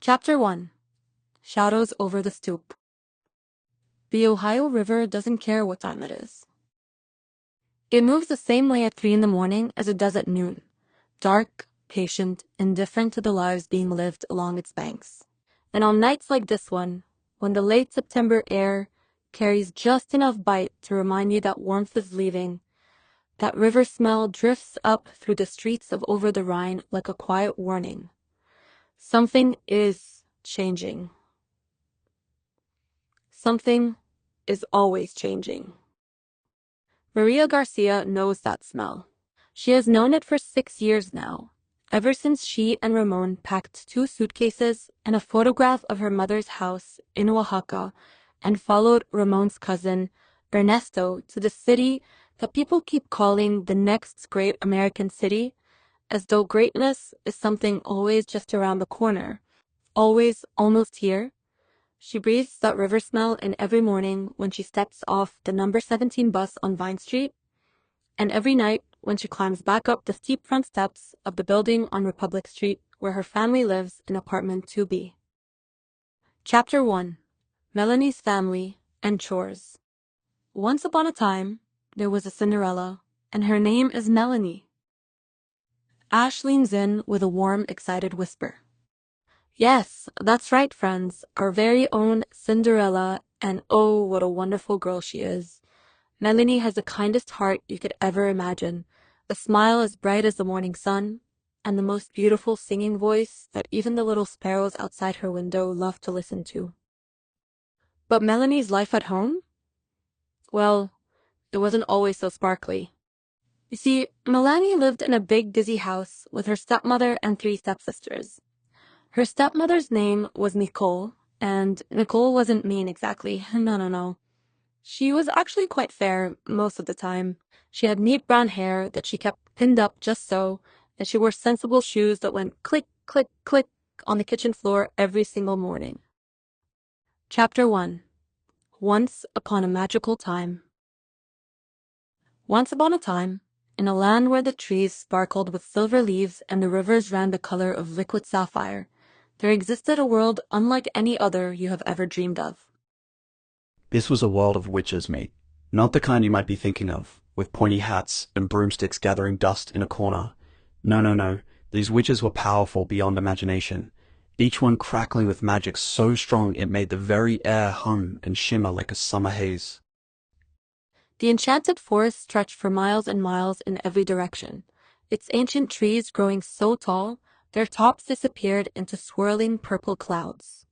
Chapter 1. Shadows over the stoop. The Ohio River doesn't care what time it is. It moves the same way at 3 in the morning as it does at noon. Dark, patient, indifferent to the lives being lived along its banks. And on nights like this one, when the late September air carries just enough bite to remind you that warmth is leaving, that river smell drifts up through the streets of Over the Rhine like a quiet warning. Something is changing. Something is always changing. Maria Garcia knows that smell. She has known it for 6 years now, ever since she and Ramon packed 2 suitcases and a photograph of her mother's house in Oaxaca and followed Ramon's cousin, Ernesto, to the city that people keep calling the next great American city, as though greatness is something always just around the corner, always almost here. She breathes that river smell in every morning when she steps off the number 17 bus on Vine Street, and every night when she climbs back up the steep front steps of the building on Republic Street where her family lives in apartment 2B. Chapter 1. Melanie's Family and Chores. Once upon a time, there was a Cinderella, and her name is Melanie. Ash leans in with a warm, excited whisper. Yes, that's right, friends, our very own Cinderella, and oh, what a wonderful girl she is. Melanie has the kindest heart you could ever imagine, a smile as bright as the morning sun, and the most beautiful singing voice that even the little sparrows outside her window love to listen to. But Melanie's life at home? Well, it wasn't always so sparkly. You see, Melanie lived in a big, dizzy house with her stepmother and 3 stepsisters. Her stepmother's name was Nicole, and Nicole wasn't mean exactly. No. She was actually quite fair most of the time. She had neat brown hair that she kept pinned up just so, and she wore sensible shoes that went click, click, click on the kitchen floor every single morning. Chapter 1. Once Upon a Magical Time. Once upon a time, in a land where the trees sparkled with silver leaves and the rivers ran the color of liquid sapphire, there existed a world unlike any other you have ever dreamed of. This was a world of witches, mate. Not the kind you might be thinking of, with pointy hats and broomsticks gathering dust in a corner. No. These witches were powerful beyond imagination, each one crackling with magic so strong it made the very air hum and shimmer like a summer haze. The enchanted forest stretched for miles and miles in every direction, its ancient trees growing so tall their tops disappeared into swirling purple clouds.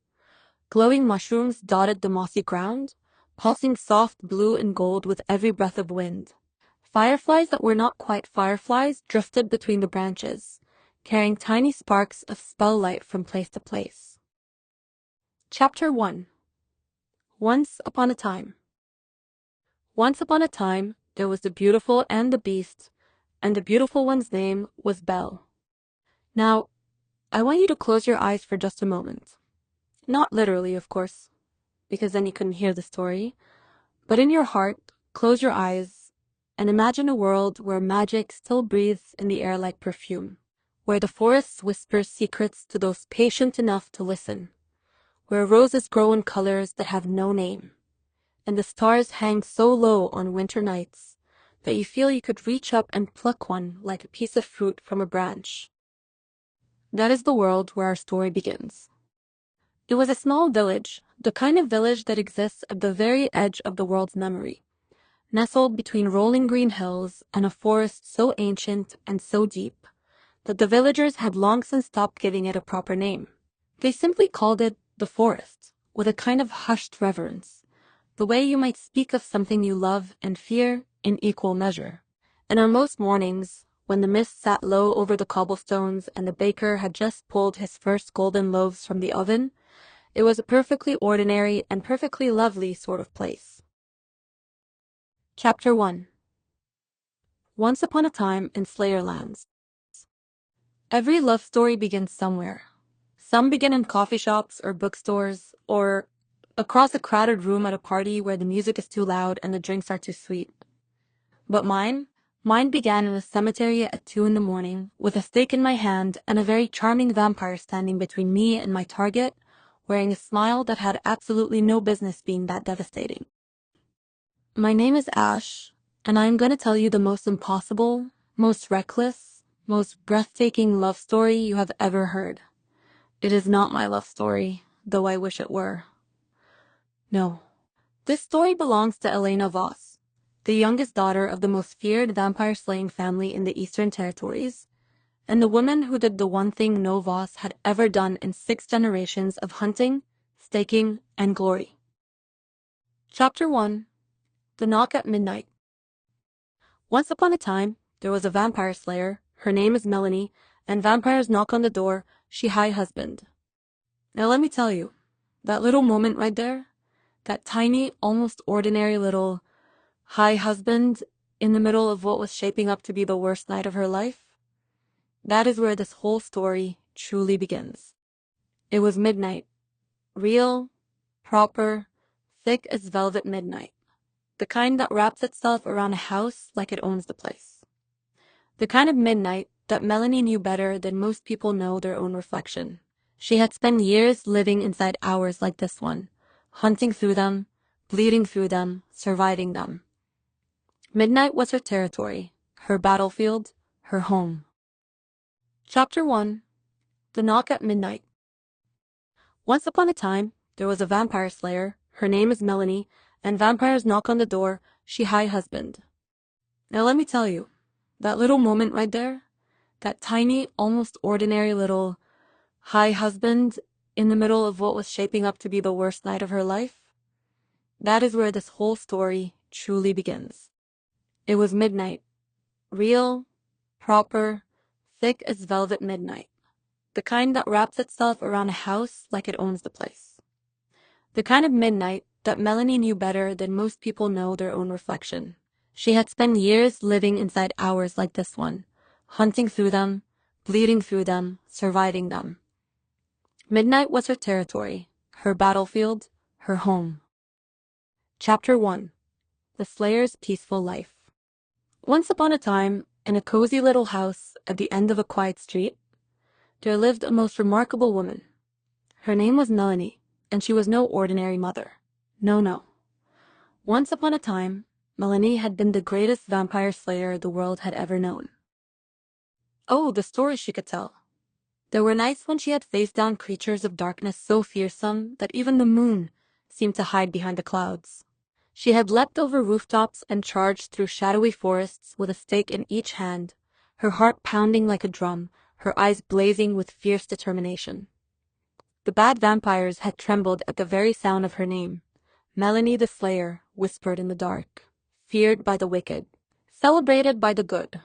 Glowing mushrooms dotted the mossy ground, pulsing soft blue and gold with every breath of wind. Fireflies that were not quite fireflies drifted between the branches, carrying tiny sparks of spell light from place to place. Chapter 1. Once Upon a Time. Once upon a time, there was the beautiful and the beast, and the beautiful one's name was Belle. Now, I want you to close your eyes for just a moment. Not literally, of course, because then you couldn't hear the story, but in your heart, close your eyes and imagine a world where magic still breathes in the air like perfume, where the forest whispers secrets to those patient enough to listen, where roses grow in colors that have no name, and the stars hang so low on winter nights that you feel you could reach up and pluck one like a piece of fruit from a branch. That is the world where our story begins. It was a small village, the kind of village that exists at the very edge of the world's memory, nestled between rolling green hills and a forest so ancient and so deep that the villagers had long since stopped giving it a proper name. They simply called it the forest, with a kind of hushed reverence, the way you might speak of something you love and fear in equal measure. And on most mornings, when the mist sat low over the cobblestones and the baker had just pulled his first golden loaves from the oven, it was a perfectly ordinary and perfectly lovely sort of place. Chapter 1. Once upon a time in Slayerlands. Every love story begins somewhere. Some begin in coffee shops or bookstores, or across a crowded room at a party where the music is too loud and the drinks are too sweet. But mine Mine began in a cemetery at 2 in the morning, with a stake in my hand and a very charming vampire standing between me and my target, wearing a smile that had absolutely no business being that devastating. My name is Ash, and I am going to tell you the most impossible, most reckless, most breathtaking love story you have ever heard. It is not my love story, though I wish it were. No. This story belongs to Elena Voss, the youngest daughter of the most feared vampire-slaying family in the Eastern Territories, and the woman who did the one thing no Voss had ever done in 6 generations of hunting, staking, and glory. Chapter 1. The Knock at Midnight. Once upon a time, there was a vampire slayer, her name is Melanie, and vampires knock on the door, she high husband. Now let me tell you, that little moment right there, that tiny, almost ordinary little high husband in the middle of what was shaping up to be the worst night of her life, that is where this whole story truly begins. It was midnight. Real, proper, thick as velvet midnight. The kind that wraps itself around a house like it owns the place. The kind of midnight that Melanie knew better than most people know their own reflection. She had spent years living inside hours like this one, hunting through them, bleeding through them, surviving them. Midnight was her territory, her battlefield, her home. Chapter 1. The Knock at Midnight. Once upon a time, there was a vampire slayer, her name is Melanie, and vampires knock on the door, she high husband. Now let me tell you, that little moment right there, that tiny, almost ordinary little high husband in the middle of what was shaping up to be the worst night of her life, that is where this whole story truly begins. It was midnight. Real, proper, thick as velvet midnight. The kind that wraps itself around a house like it owns the place. The kind of midnight that Melanie knew better than most people know their own reflection. She had spent years living inside hours like this one, hunting through them, bleeding through them, surviving them. Midnight was her territory, her battlefield, her home. Chapter 1. The Slayer's Peaceful Life. Once upon a time, in a cozy little house at the end of a quiet street, there lived a most remarkable woman. Her name was Melanie, and she was no ordinary mother. No. Once upon a time, Melanie had been the greatest vampire slayer the world had ever known. Oh, the stories she could tell. There were nights when she had faced down creatures of darkness so fearsome that even the moon seemed to hide behind the clouds. She had leapt over rooftops and charged through shadowy forests with a stake in each hand, her heart pounding like a drum, her eyes blazing with fierce determination. The bad vampires had trembled at the very sound of her name. Melanie the Slayer whispered in the dark, feared by the wicked, celebrated by the good.